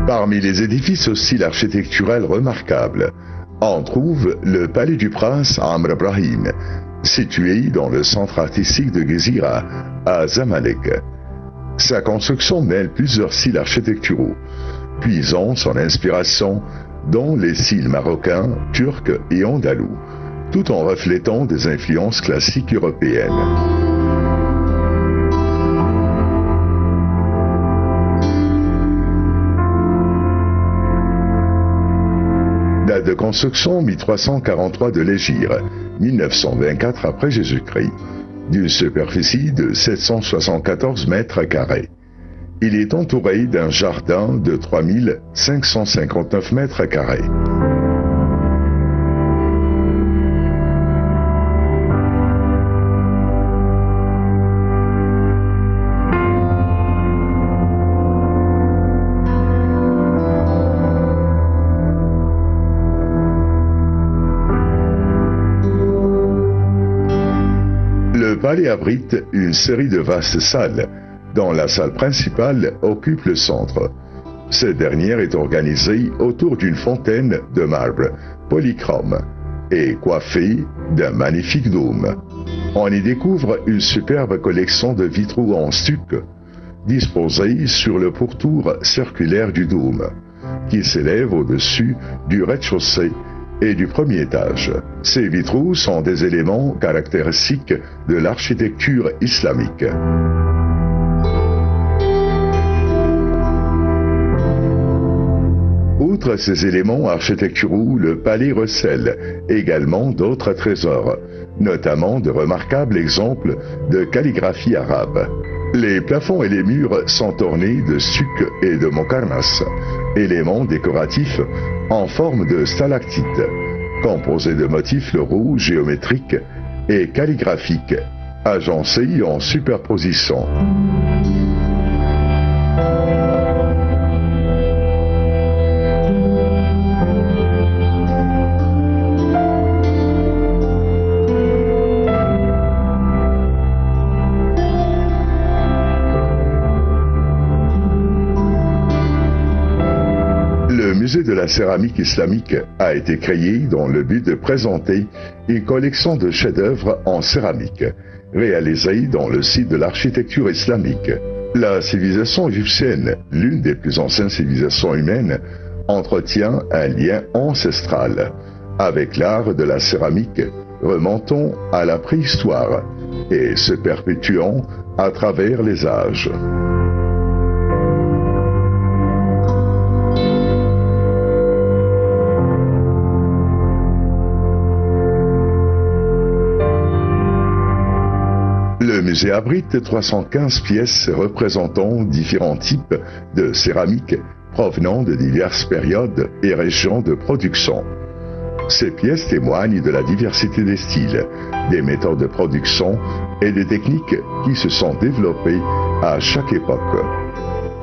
Parmi les édifices au style architectural remarquable, on trouve le Palais du Prince Amr Brahim, situé dans le centre artistique de Gezira, à Zamalek. Sa construction mêle plusieurs styles architecturaux, puisant son inspiration dans les styles marocains, turcs et andalous, tout en reflétant des influences classiques européennes. Date de construction 1343 de l'Hégire, 1924 après Jésus-Christ, d'une superficie de 774 mètres carrés. Il est entouré d'un jardin de 3559 mètres carrés. Le palais abrite une série de vastes salles, dont la salle principale occupe le centre. Cette dernière est organisée autour d'une fontaine de marbre polychrome et coiffée d'un magnifique dôme. On y découvre une superbe collection de vitraux en stuc disposés sur le pourtour circulaire du dôme, qui s'élève au-dessus du rez-de-chaussée et du premier étage. Ces vitraux sont des éléments caractéristiques de l'architecture islamique. Outre ces éléments architecturaux, le palais recèle également d'autres trésors, notamment de remarquables exemples de calligraphie arabe. Les plafonds et les murs sont ornés de stuc et de mokarnas, éléments décoratifs en forme de stalactites, composés de motifs floraux géométriques et calligraphiques, agencés en superposition. Le musée de la céramique islamique a été créé dans le but de présenter une collection de chefs-d'œuvre en céramique, réalisés dans le style de l'architecture islamique. La civilisation égyptienne, l'une des plus anciennes civilisations humaines, entretient un lien ancestral avec l'art de la céramique remontant à la préhistoire et se perpétuant à travers les âges. Le musée abrite 315 pièces représentant différents types de céramique provenant de diverses périodes et régions de production. Ces pièces témoignent de la diversité des styles, des méthodes de production et des techniques qui se sont développées à chaque époque.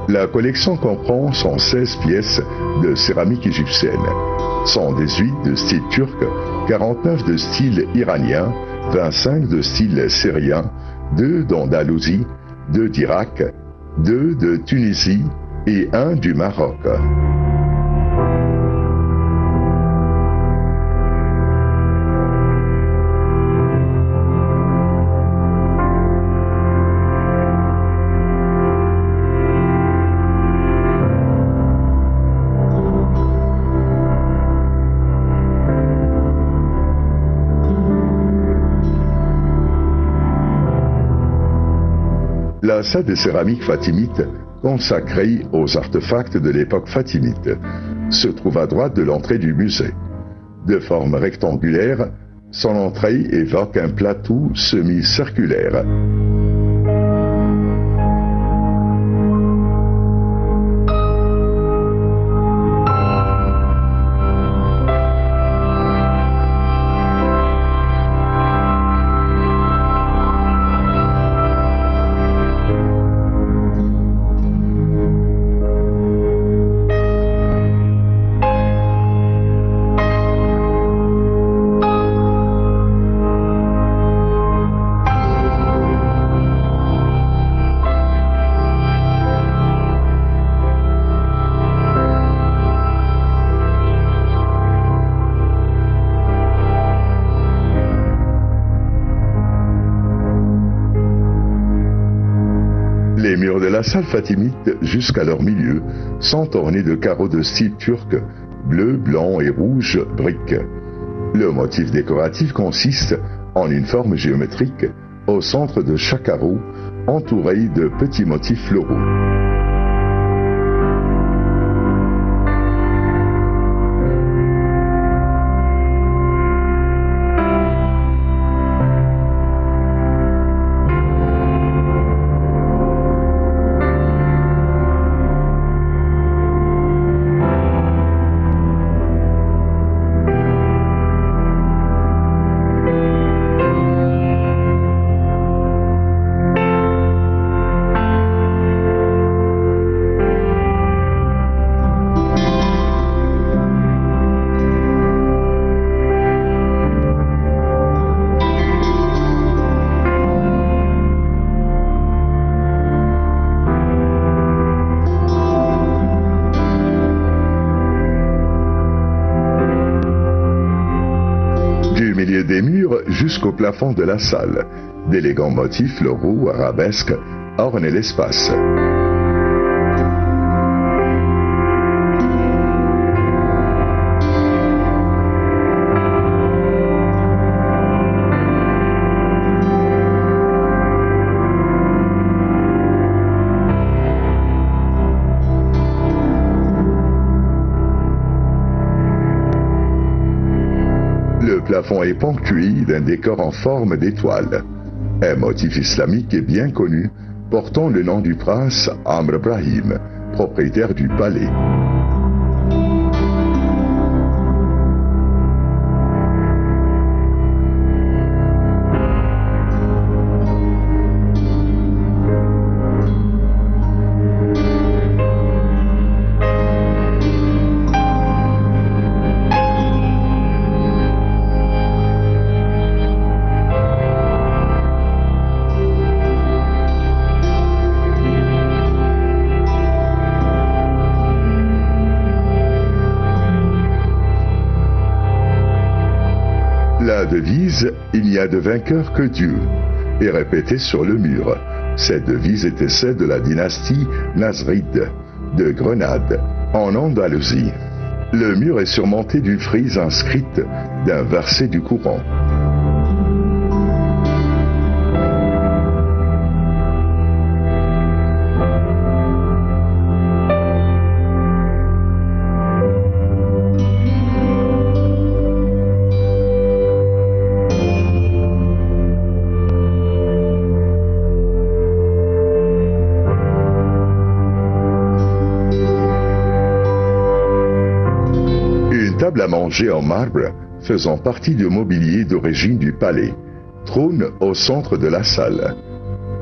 La collection comprend 116 pièces de céramique égyptienne, 118 de style turc, 49 de style iranien, 25 de style syrien, 2 d'Andalousie, 2 d'Irak, 2 de Tunisie et 1 du Maroc. La salle de céramique fatimite, consacrée aux artefacts de l'époque fatimite, se trouve à droite de l'entrée du musée. De forme rectangulaire, son entrée évoque un plateau semi-circulaire. la salle fatimite jusqu'à leur milieu sont ornées de carreaux de style turc, bleu, blanc et rouge brique. Le motif décoratif consiste en une forme géométrique au centre de chaque carreau, entouré de petits motifs floraux. Des murs jusqu'au plafond de la salle, d'élégants motifs floraux arabesques ornent l'espace. Le plafond est ponctué d'un décor en forme d'étoile, un motif islamique bien connu portant le nom du prince Amr Brahim, propriétaire du palais. La devise « Il n'y a de vainqueur que Dieu » est répétée sur le mur. Cette devise était celle de la dynastie Nasride de Grenade, en Andalousie. Le mur est surmonté d'une frise inscrite d'un verset du Coran. Table à manger en marbre faisant partie du mobilier d'origine du palais, trône au centre de la salle.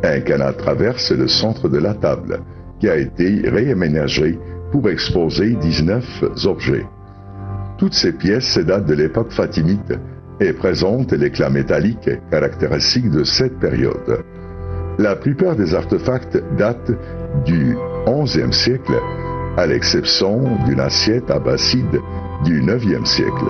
Un canal traverse le centre de la table, qui a été réaménagé pour exposer 19 objets. Toutes ces pièces datent de l'époque fatimite et présentent l'éclat métallique caractéristique de cette période. La plupart des artefacts datent du XIe siècle, à l'exception d'une assiette abbasside du IXe siècle.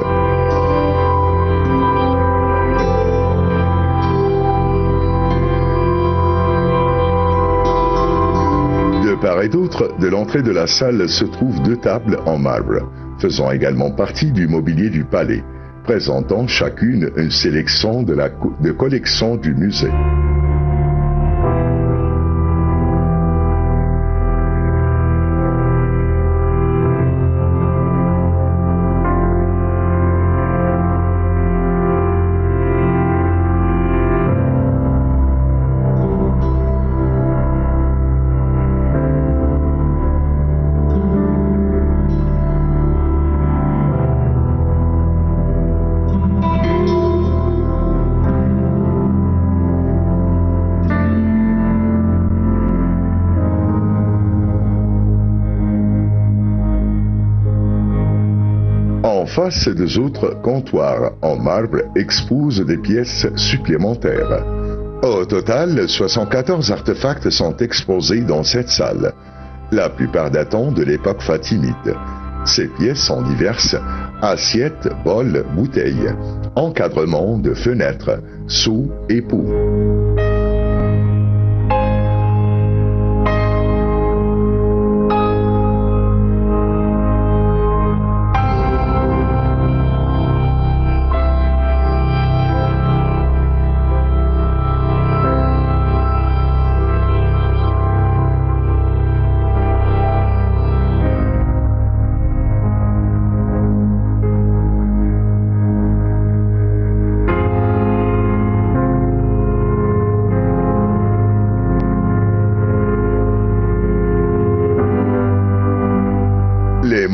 De part et d'autre de l'entrée de la salle se trouvent deux tables en marbre, faisant également partie du mobilier du palais, présentant chacune une sélection de collections du musée. En face, deux autres comptoirs en marbre exposent des pièces supplémentaires. Au total, 74 artefacts sont exposés dans cette salle, la plupart datant de l'époque fatimide. Ces pièces sont diverses: assiettes, bols, bouteilles, encadrements de fenêtres, seaux et pots.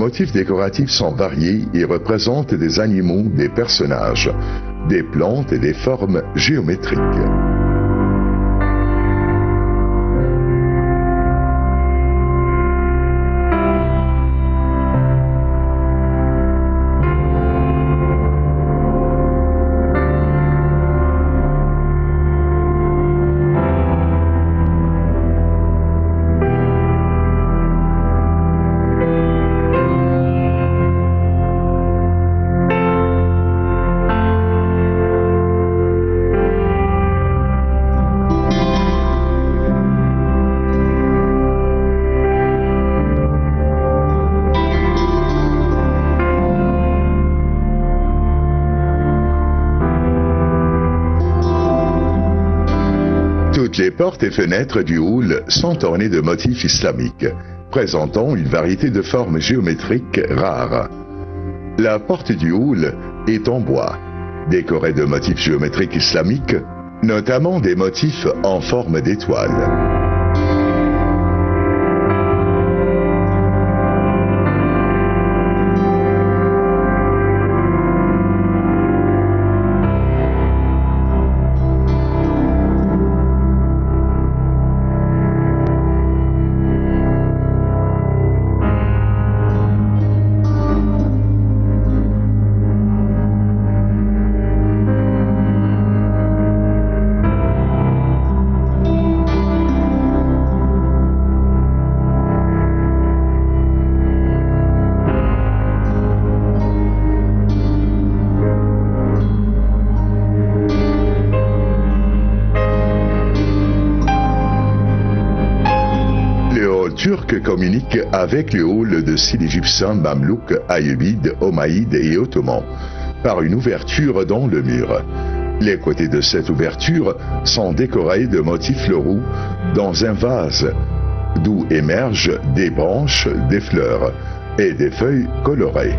motifs décoratifs sont variés et représentent des animaux, des personnages, des plantes et des formes géométriques. Toutes les portes et fenêtres du hall sont ornées de motifs islamiques, présentant une variété de formes géométriques rares. La porte du hall est en bois, décorée de motifs géométriques islamiques, notamment des motifs en forme d'étoile. Turc communique avec le hall de style égyptien, mamelouk, ayyubide, omaïde et ottoman par une ouverture dans le mur. Les côtés de cette ouverture sont décorés de motifs floraux dans un vase, d'où émergent des branches, des fleurs et des feuilles colorées.